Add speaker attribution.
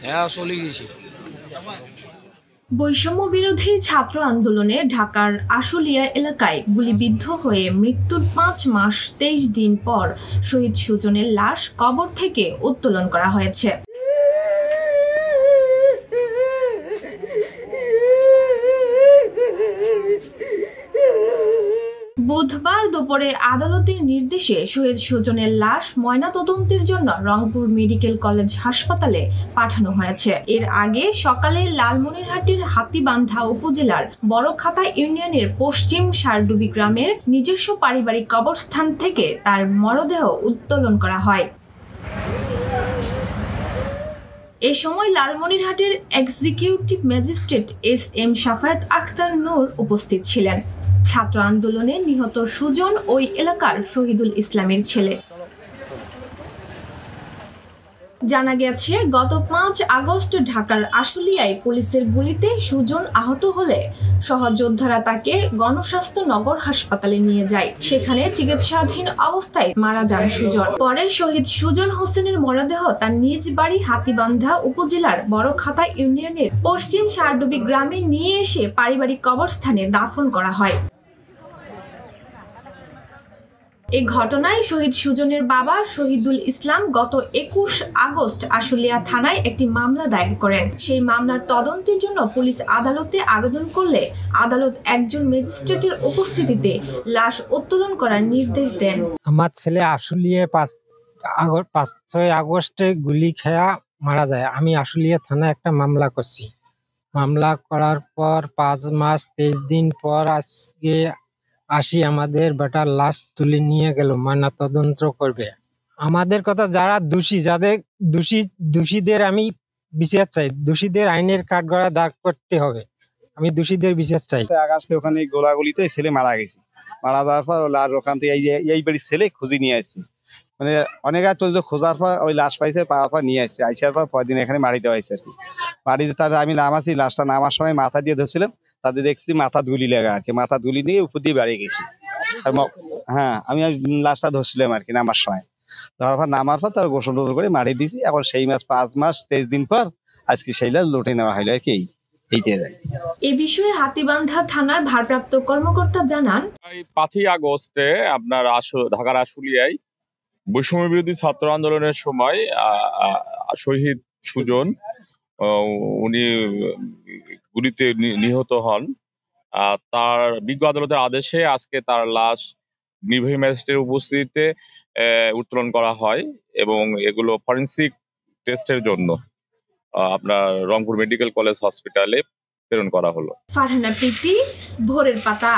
Speaker 1: হ্যাঁ, চলে গেছি।
Speaker 2: বৈষম্য বিরোধী ছাত্র আন্দোলনে ঢাকার আশুলিয়া এলাকায় গুলিবিদ্ধ হয়ে মৃত্যুর ৫ মাস ২৩ দিন পর শহীদ সুজনের লাশ কবর থেকে উত্তোলন করা হয়েছে। বুধবার দুপুরে আদালতের নির্দেশে শহীদ সুজনের লাশ ময়নাতদন্তের জন্য রংপুর মেডিকেল কলেজ হাসপাতালে পাঠানো হয়েছে। এর আগে সকালে লালমনিরহাটের হাতীবান্ধা উপজেলার বড়খাতা ইউনিয়নের পশ্চিম সারডুবি গ্রামের নিজস্ব পারিবারিক কবরস্থান থেকে তার মরদেহ উত্তোলন করা হয়। এ সময় লালমনিরহাটের executive magistrate S M. Shafayet Akhtar Noor উপস্থিত ছিলেন। ছাত্র আন্দোলনে নিহত সুজন ওই এলাকার শহীদুল ইসলামের ছেলে। জানা গেছে, গত ৫ আগস্ট ঢাকার আশুলিয়ায় পুলিশের গুলিতে সুজন আহত হলে সহযোদ্ধারা তাকে গণস্বাস্থ্য নগর হাসপাতালে নিয়ে যায়। সেখানে চিকিৎসাধীন অবস্থায় মারা যান সুজন। পরে শহীদ সুজন হোসেনের মরদেহ তার নিজ বাড়ি হাতীবান্ধা উপজেলার বড়খাতা ইউনিয়নের পশ্চিম সারডুবি গ্রামে নিয়ে এসে পারিবারিক কবরস্থানে দাফন করা হয়। এই ঘটনায় শহীদ সুজনের বাবা শহীদুল ইসলাম গত ২১ আগস্ট আশুলিয়া থানায় একটি মামলা দায়ের করেন। সেই মামলার তদন্তের জন্য পুলিশ আদালতে আবেদন করলে আদালত একজন ম্যাজিস্ট্রেটের উপস্থিতিতে লাশ উত্তোলন করার নির্দেশ দেন।
Speaker 3: আমার ছেলে আশুলিয়া ৫-৬ আগস্টে গুলি খেয়া মারা যায়। আমি আশুলিয়া থানায় একটা মামলা করছি। মামলা করার পর ৫ মাস ২৩ দিন পর আজকে আসি, আমাদের বেটার লাশ তুলে নিয়ে গেল, ময়না তদন্ত করবে। আমাদের কথা, যারা দোষী, যাদের দোষীদের আমি বিচার চাই। দোষীদের আইনের কাঠগড়ায় দাঁড় করতে হবে। আমি দোষীদের বিচার চাই।
Speaker 4: আগস্টে ওখানে গোলাগুলিতে ছেলে মারা গেছে। মারা যাওয়ার পর লাশ ওখান থেকে এই বাড়ির ছেলে খুঁজে নিয়ে আসছে। মানে অনেক আগে চলছে, খোঁজার পর ওই লাশ পাইছে, পাওয়ার পর নিয়ে আসছে। আইসার পর পরদিন এখানে মারি দেওয়া হয়েছে আর কি। মারি তাদের আমি নামাছি, লাশটা নামার সময় মাথা দিয়ে ধরছিলাম, তাদের দেখছি মাথা ধুলি লাগা আর কি। মাথা ধুলি নিয়ে উপর দিয়ে বাড়ি গেছি। আর হ্যাঁ, আমি লাশটা ধরছিলাম আর কি নামার সময়। ধরার পর নামার পর তার গোসল টোসল করে মারি দিয়েছি। এখন সেই মাস ৫ মাস ২৩ দিন পর আজকে সেই লাশ লুটে নেওয়া হলো আর কি।
Speaker 2: এ বিষয়ে হাতীবান্ধা থানার ভারপ্রাপ্ত কর্মকর্তা জানান,
Speaker 5: ৫ই আগস্টে আপনার ঢাকার আশুলিয়ায় বৈষম্য বিরোধী ছাত্র আন্দোলনের সময় শহীদ সুজন উনি গুলিতে নিহত হন। তার বিজ্ঞ আদালতের আদেশে আজকে তার লাশ নির্বাহী ম্যাজিস্ট্রেটের উপস্থিতিতে উত্তোলন করা হয় এবং এগুলো ফরেনসিক টেস্টের জন্য আপনার রংপুর মেডিকেল কলেজ হসপিটালে প্রেরণ করা হলো।
Speaker 2: ফারহানা প্রীতি, ভোরের পাতা।